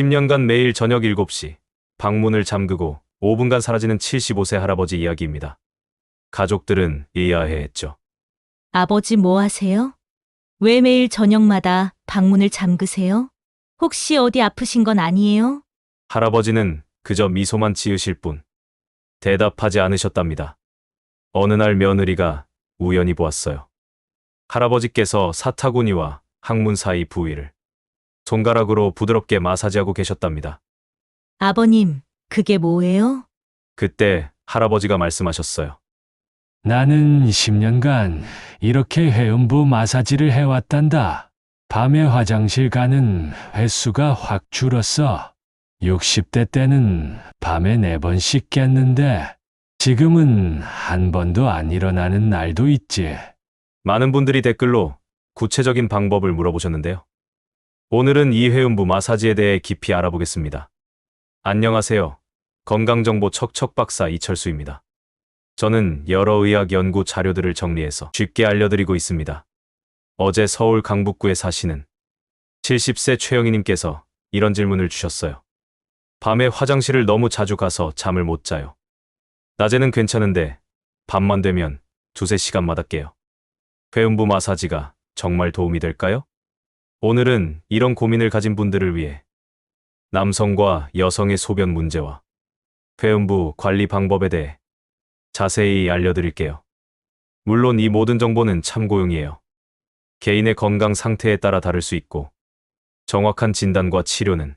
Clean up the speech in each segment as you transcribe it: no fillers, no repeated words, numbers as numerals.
10년간 매일 저녁 7시 방문을 잠그고 5분간 사라지는 75세 할아버지 이야기입니다. 가족들은 의아해했죠. 아버지 뭐 하세요? 왜 매일 저녁마다 방문을 잠그세요? 혹시 어디 아프신 건 아니에요? 할아버지는 그저 미소만 지으실 뿐 대답하지 않으셨답니다. 어느 날 며느리가 우연히 보았어요. 할아버지께서 사타구니와 항문 사이 부위를 손가락으로 부드럽게 마사지하고 계셨답니다. 아버님, 그게 뭐예요? 그때 할아버지가 말씀하셨어요. 나는 10년간 이렇게 회음부 마사지를 해왔단다. 밤에 화장실 가는 횟수가 확 줄었어. 60대 때는 밤에 4번씩 깼는데 지금은 한 번도 안 일어나는 날도 있지. 많은 분들이 댓글로 구체적인 방법을 물어보셨는데요. 오늘은 이 회음부 마사지에 대해 깊이 알아보겠습니다. 안녕하세요. 건강정보 척척 박사 이철수입니다. 저는 여러 의학 연구 자료들을 정리해서 쉽게 알려드리고 있습니다. 어제 서울 강북구에 사시는 70세 최영희님께서 이런 질문을 주셨어요. 밤에 화장실을 너무 자주 가서 잠을 못 자요. 낮에는 괜찮은데 밤만 되면 2~3시간마다 깨요. 회음부 마사지가 정말 도움이 될까요? 오늘은 이런 고민을 가진 분들을 위해 남성과 여성의 소변 문제와 회음부 관리 방법에 대해 자세히 알려드릴게요. 물론 이 모든 정보는 참고용이에요. 개인의 건강 상태에 따라 다를 수 있고 정확한 진단과 치료는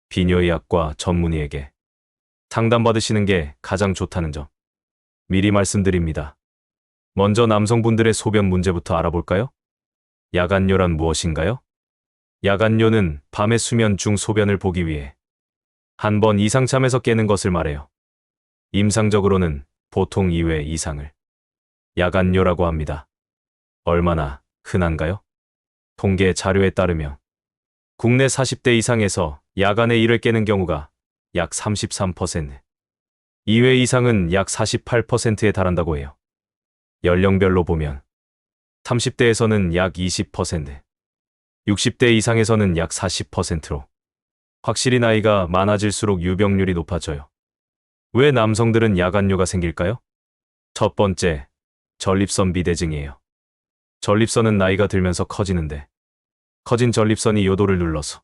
비뇨의학과 전문의에게 상담받으시는 게 가장 좋다는 점 미리 말씀드립니다. 먼저 남성분들의 소변 문제부터 알아볼까요? 야간뇨란 무엇인가요? 야간뇨는 밤에 수면 중 소변을 보기 위해 한 번 이상 잠에서 깨는 것을 말해요. 임상적으로는 보통 2회 이상을 야간뇨라고 합니다. 얼마나 흔한가요? 통계 자료에 따르면 국내 40대 이상에서 야간에 1회 깨는 경우가 약 33%, 2회 이상은 약 48%에 달한다고 해요. 연령별로 보면 30대에서는 약 20%, 60대 이상에서는 약 40%로 확실히 나이가 많아질수록 유병률이 높아져요. 왜 남성들은 야간뇨가 생길까요? 첫 번째, 전립선 비대증이에요. 전립선은 나이가 들면서 커지는데 커진 전립선이 요도를 눌러서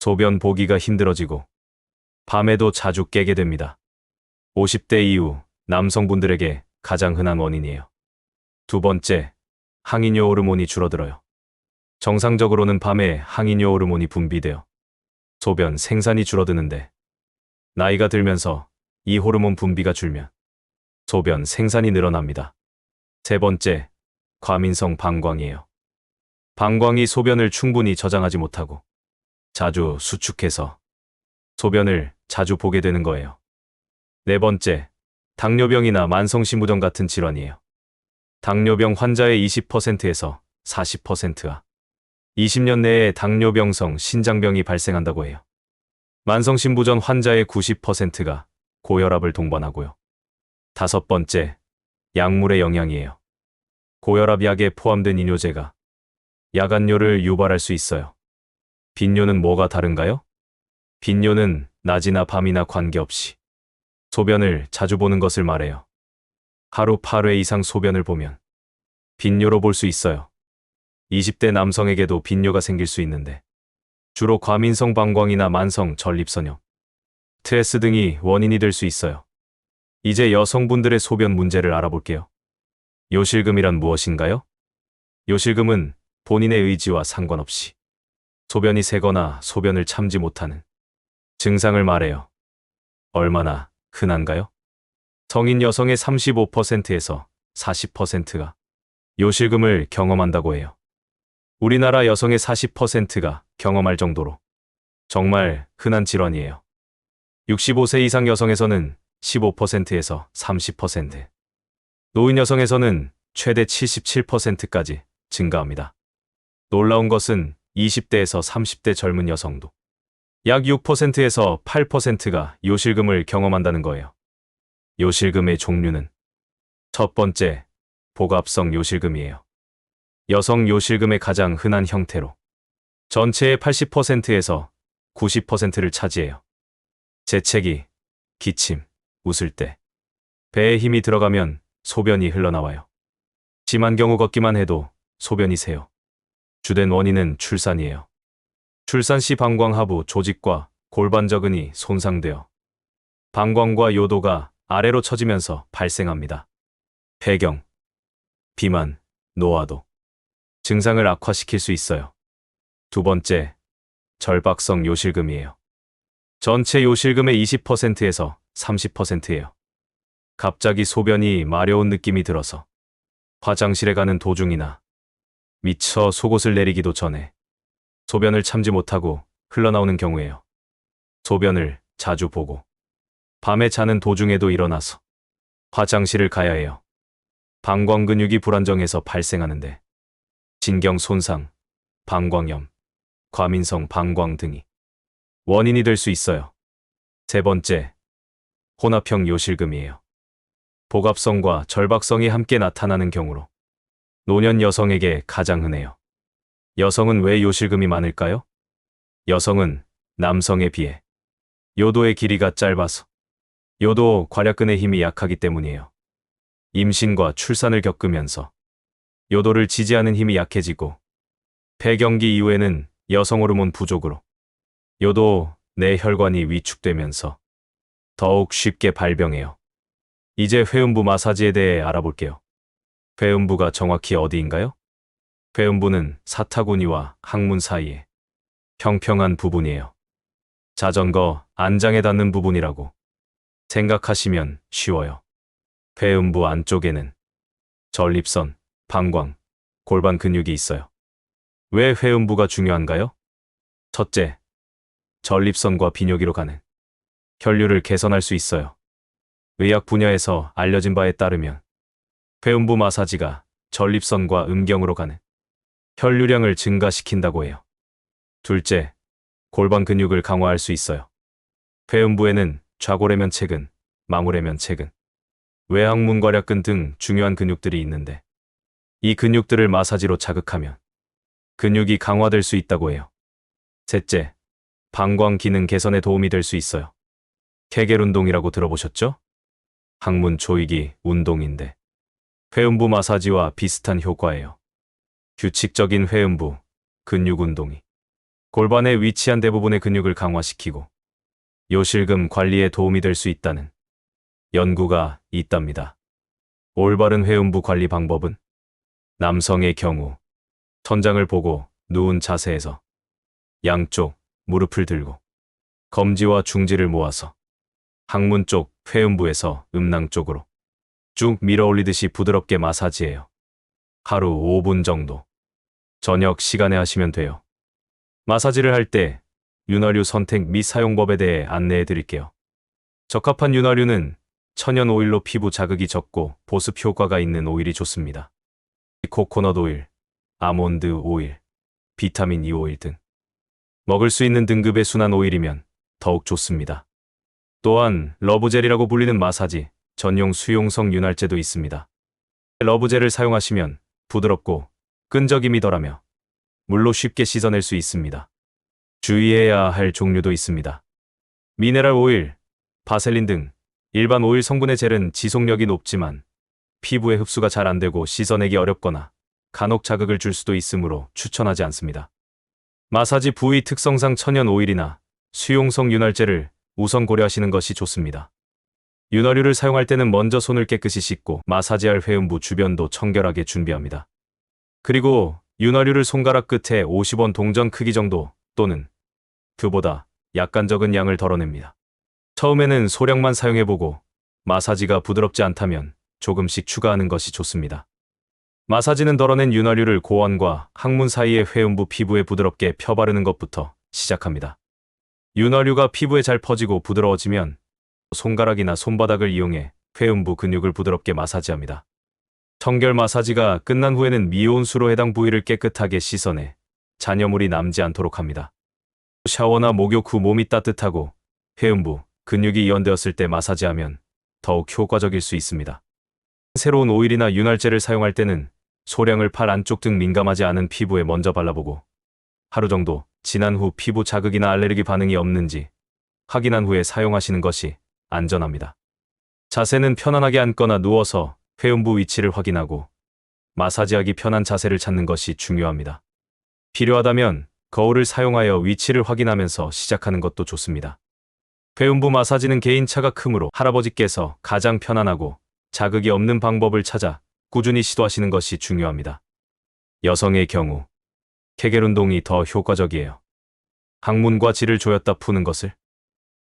소변 보기가 힘들어지고 밤에도 자주 깨게 됩니다. 50대 이후 남성분들에게 가장 흔한 원인이에요. 두 번째, 항이뇨 호르몬이 줄어들어요. 정상적으로는 밤에 항이뇨 호르몬이 분비되어 소변 생산이 줄어드는데 나이가 들면서 이 호르몬 분비가 줄면 소변 생산이 늘어납니다. 세 번째, 과민성 방광이에요. 방광이 소변을 충분히 저장하지 못하고 자주 수축해서 소변을 자주 보게 되는 거예요. 네 번째, 당뇨병이나 만성신부전 같은 질환이에요. 당뇨병 환자의 20%에서 40%가 20년 내에 당뇨병성 신장병이 발생한다고 해요. 만성신부전 환자의 90%가 고혈압을 동반하고요. 다섯 번째, 약물의 영향이에요. 고혈압 약에 포함된 이뇨제가 야간뇨를 유발할 수 있어요. 빈뇨는 뭐가 다른가요? 빈뇨는 낮이나 밤이나 관계없이 소변을 자주 보는 것을 말해요. 하루 8회 이상 소변을 보면 빈뇨로 볼 수 있어요. 20대 남성에게도 빈뇨가 생길 수 있는데 주로 과민성 방광이나 만성 전립선염, 스트레스 등이 원인이 될 수 있어요. 이제 여성분들의 소변 문제를 알아볼게요. 요실금이란 무엇인가요? 요실금은 본인의 의지와 상관없이 소변이 새거나 소변을 참지 못하는 증상을 말해요. 얼마나 흔한가요? 성인 여성의 35%에서 40%가 요실금을 경험한다고 해요. 우리나라 여성의 40%가 경험할 정도로 정말 흔한 질환이에요. 65세 이상 여성에서는 15%에서 30%, 노인 여성에서는 최대 77%까지 증가합니다. 놀라운 것은 20대에서 30대 젊은 여성도 약 6%에서 8%가 요실금을 경험한다는 거예요. 요실금의 종류는 첫 번째, 복압성 요실금이에요. 여성 요실금의 가장 흔한 형태로 전체의 80%에서 90%를 차지해요. 재채기, 기침, 웃을 때, 배에 힘이 들어가면 소변이 흘러나와요. 심한 경우 걷기만 해도 소변이 새요. 주된 원인은 출산이에요. 출산 시 방광 하부 조직과 골반저근이 손상되어 방광과 요도가 아래로 처지면서 발생합니다. 폐경, 비만, 노화도 증상을 악화시킬 수 있어요. 두 번째, 절박성 요실금이에요. 전체 요실금의 20%에서 30%예요. 갑자기 소변이 마려운 느낌이 들어서 화장실에 가는 도중이나 미처 속옷을 내리기도 전에 소변을 참지 못하고 흘러나오는 경우예요. 소변을 자주 보고 밤에 자는 도중에도 일어나서 화장실을 가야 해요. 방광 근육이 불안정해서 발생하는데 신경 손상, 방광염, 과민성 방광 등이 원인이 될 수 있어요. 세 번째, 혼합형 요실금이에요. 복압성과 절박성이 함께 나타나는 경우로 노년 여성에게 가장 흔해요. 여성은 왜 요실금이 많을까요? 여성은 남성에 비해 요도의 길이가 짧아서 요도 괄약근의 힘이 약하기 때문이에요. 임신과 출산을 겪으면서 요도를 지지하는 힘이 약해지고 폐경기 이후에는 여성 호르몬 부족으로 요도 내 혈관이 위축되면서 더욱 쉽게 발병해요. 이제 회음부 마사지에 대해 알아볼게요. 회음부가 정확히 어디인가요? 회음부는 사타구니와 항문 사이에 평평한 부분이에요. 자전거 안장에 닿는 부분이라고 생각하시면 쉬워요. 회음부 안쪽에는 전립선, 방광, 골반 근육이 있어요. 왜 회음부가 중요한가요? 첫째, 전립선과 비뇨기로 가는 혈류를 개선할 수 있어요. 의학 분야에서 알려진 바에 따르면 회음부 마사지가 전립선과 음경으로 가는 혈류량을 증가시킨다고 해요. 둘째, 골반 근육을 강화할 수 있어요. 회음부에는 좌골해면체근, 망울해면체근, 외항문괄약근 등 중요한 근육들이 있는데 이 근육들을 마사지로 자극하면 근육이 강화될 수 있다고 해요. 셋째, 방광 기능 개선에 도움이 될 수 있어요. 케겔 운동이라고 들어보셨죠? 항문 조이기 운동인데 회음부 마사지와 비슷한 효과예요. 규칙적인 회음부, 근육 운동이 골반에 위치한 대부분의 근육을 강화시키고 요실금 관리에 도움이 될 수 있다는 연구가 있답니다. 올바른 회음부 관리 방법은 남성의 경우 천장을 보고 누운 자세에서 양쪽 무릎을 들고 검지와 중지를 모아서 항문 쪽 회음부에서 음낭 쪽으로 쭉 밀어 올리듯이 부드럽게 마사지해요. 하루 5분 정도. 저녁 시간에 하시면 돼요. 마사지를 할 때 윤활유 선택 및 사용법에 대해 안내해 드릴게요. 적합한 윤활유는 천연 오일로 피부 자극이 적고 보습 효과가 있는 오일이 좋습니다. 코코넛 오일, 아몬드 오일, 비타민 E 오일 등 먹을 수 있는 등급의 순한 오일이면 더욱 좋습니다. 또한 러브젤이라고 불리는 마사지 전용 수용성 윤활제도 있습니다. 러브젤을 사용하시면 부드럽고 끈적임이 덜하며 물로 쉽게 씻어낼 수 있습니다. 주의해야 할 종류도 있습니다. 미네랄 오일, 바셀린 등 일반 오일 성분의 젤은 지속력이 높지만 피부에 흡수가 잘 안 되고 씻어내기 어렵거나 간혹 자극을 줄 수도 있으므로 추천하지 않습니다. 마사지 부위 특성상 천연 오일이나 수용성 윤활제를 우선 고려하시는 것이 좋습니다. 윤활유를 사용할 때는 먼저 손을 깨끗이 씻고 마사지할 회음부 주변도 청결하게 준비합니다. 그리고 윤활유를 손가락 끝에 50원 동전 크기 정도 또는 그보다 약간 적은 양을 덜어냅니다. 처음에는 소량만 사용해보고 마사지가 부드럽지 않다면 조금씩 추가하는 것이 좋습니다. 마사지는 덜어낸 윤활유를 고환과 항문 사이의 회음부 피부에 부드럽게 펴바르는 것부터 시작합니다. 윤활유가 피부에 잘 퍼지고 부드러워지면 손가락이나 손바닥을 이용해 회음부 근육을 부드럽게 마사지합니다. 청결 마사지가 끝난 후에는 미온수로 해당 부위를 깨끗하게 씻어내 잔여물이 남지 않도록 합니다. 샤워나 목욕 후 몸이 따뜻하고 회음부, 근육이 이완되었을 때 마사지하면 더욱 효과적일 수 있습니다. 새로운 오일이나 윤활제를 사용할 때는 소량을 팔 안쪽 등 민감하지 않은 피부에 먼저 발라보고 하루 정도 지난 후 피부 자극이나 알레르기 반응이 없는지 확인한 후에 사용하시는 것이 안전합니다. 자세는 편안하게 앉거나 누워서 회음부 위치를 확인하고 마사지하기 편한 자세를 찾는 것이 중요합니다. 필요하다면 거울을 사용하여 위치를 확인하면서 시작하는 것도 좋습니다. 회음부 마사지는 개인차가 크므로 할아버지께서 가장 편안하고 자극이 없는 방법을 찾아 꾸준히 시도하시는 것이 중요합니다. 여성의 경우 케겔 운동이 더 효과적이에요. 항문과 질을 조였다 푸는 것을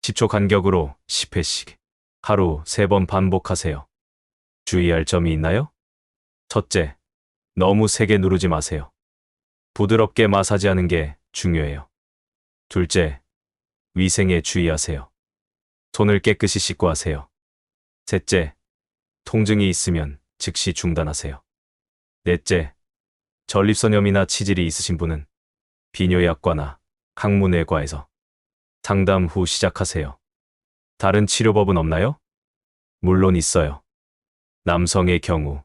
10초 간격으로 10회씩 하루 3번 반복하세요. 주의할 점이 있나요? 첫째, 너무 세게 누르지 마세요. 부드럽게 마사지하는 게 중요해요. 둘째, 위생에 주의하세요. 손을 깨끗이 씻고 하세요. 셋째, 통증이 있으면 즉시 중단하세요. 넷째, 전립선염이나 치질이 있으신 분은 비뇨의학과나 항문외과에서 상담 후 시작하세요. 다른 치료법은 없나요? 물론 있어요. 남성의 경우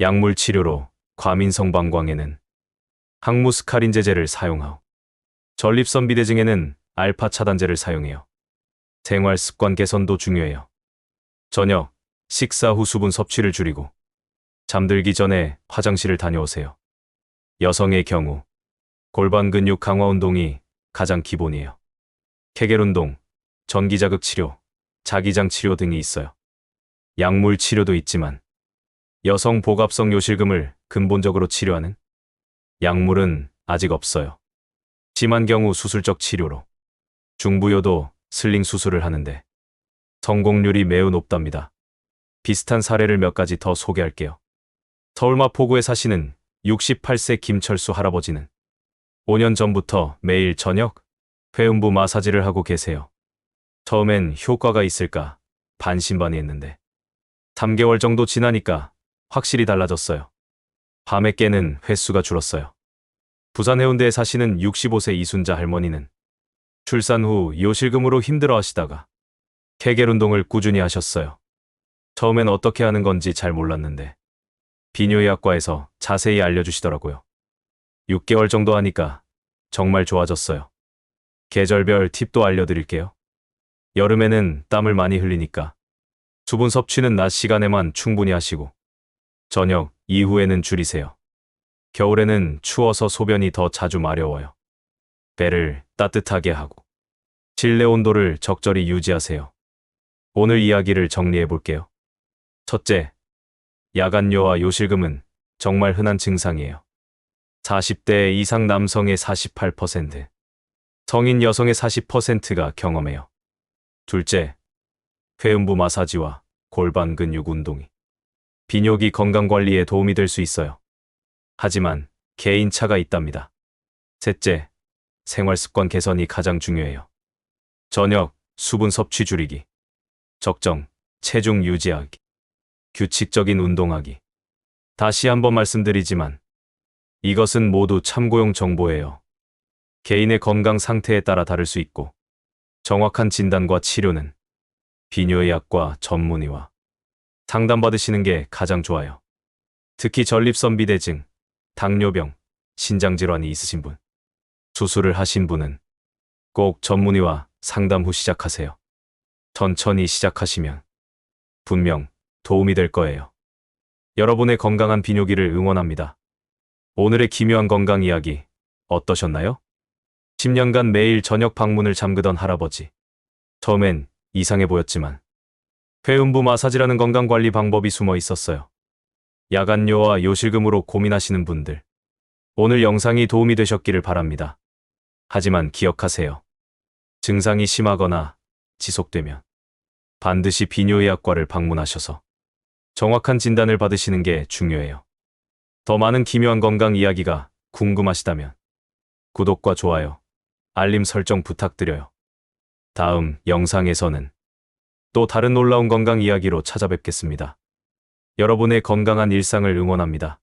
약물 치료로 과민성 방광에는 항무스카린제제를 사용하고 전립선 비대증에는 알파 차단제를 사용해요. 생활 습관 개선도 중요해요. 저녁, 식사 후 수분 섭취를 줄이고 잠들기 전에 화장실을 다녀오세요. 여성의 경우 골반 근육 강화 운동이 가장 기본이에요. 케겔 운동, 전기자극 치료, 자기장 치료 등이 있어요. 약물 치료도 있지만 여성 복압성 요실금을 근본적으로 치료하는 약물은 아직 없어요. 심한 경우 수술적 치료로 중부요도 슬링 수술을 하는데 성공률이 매우 높답니다. 비슷한 사례를 몇 가지 더 소개할게요. 서울 마포구에 사시는 68세 김철수 할아버지는 5년 전부터 매일 저녁 회음부 마사지를 하고 계세요. 처음엔 효과가 있을까 반신반의했는데 3개월 정도 지나니까 확실히 달라졌어요. 밤에 깨는 횟수가 줄었어요. 부산 해운대에 사시는 65세 이순자 할머니는 출산 후 요실금으로 힘들어 하시다가 케겔 운동을 꾸준히 하셨어요. 처음엔 어떻게 하는 건지 잘 몰랐는데 비뇨의학과에서 자세히 알려주시더라고요. 6개월 정도 하니까 정말 좋아졌어요. 계절별 팁도 알려드릴게요. 여름에는 땀을 많이 흘리니까 수분 섭취는 낮 시간에만 충분히 하시고 저녁 이후에는 줄이세요. 겨울에는 추워서 소변이 더 자주 마려워요. 배를 따뜻하게 하고 실내 온도를 적절히 유지하세요. 오늘 이야기를 정리해 볼게요. 첫째, 야간요와 요실금은 정말 흔한 증상이에요. 40대 이상 남성의 48%, 성인 여성의 40%가 경험해요. 둘째, 회음부 마사지와 골반 근육 운동이 비뇨기 건강 관리에 도움이 될 수 있어요. 하지만 개인차가 있답니다. 셋째, 생활 습관 개선이 가장 중요해요. 저녁, 수분 섭취 줄이기, 적정, 체중 유지하기, 규칙적인 운동하기. 다시 한번 말씀드리지만 이것은 모두 참고용 정보예요. 개인의 건강 상태에 따라 다를 수 있고 정확한 진단과 치료는 비뇨의학과 전문의와 상담받으시는 게 가장 좋아요. 특히 전립선 비대증, 당뇨병, 신장질환이 있으신 분, 수술을 하신 분은 꼭 전문의와 상담 후 시작하세요. 천천히 시작하시면 분명 도움이 될 거예요. 여러분의 건강한 비뇨기를 응원합니다. 오늘의 기묘한 건강 이야기 어떠셨나요? 10년간 매일 저녁 방문을 잠그던 할아버지. 처음엔 이상해 보였지만 회음부 마사지라는 건강관리 방법이 숨어 있었어요. 야간요와 요실금으로 고민하시는 분들, 오늘 영상이 도움이 되셨기를 바랍니다. 하지만 기억하세요. 증상이 심하거나 지속되면 반드시 비뇨의학과를 방문하셔서 정확한 진단을 받으시는 게 중요해요. 더 많은 기묘한 건강 이야기가 궁금하시다면 구독과 좋아요, 알림 설정 부탁드려요. 다음 영상에서는 또 다른 놀라운 건강 이야기로 찾아뵙겠습니다. 여러분의 건강한 일상을 응원합니다.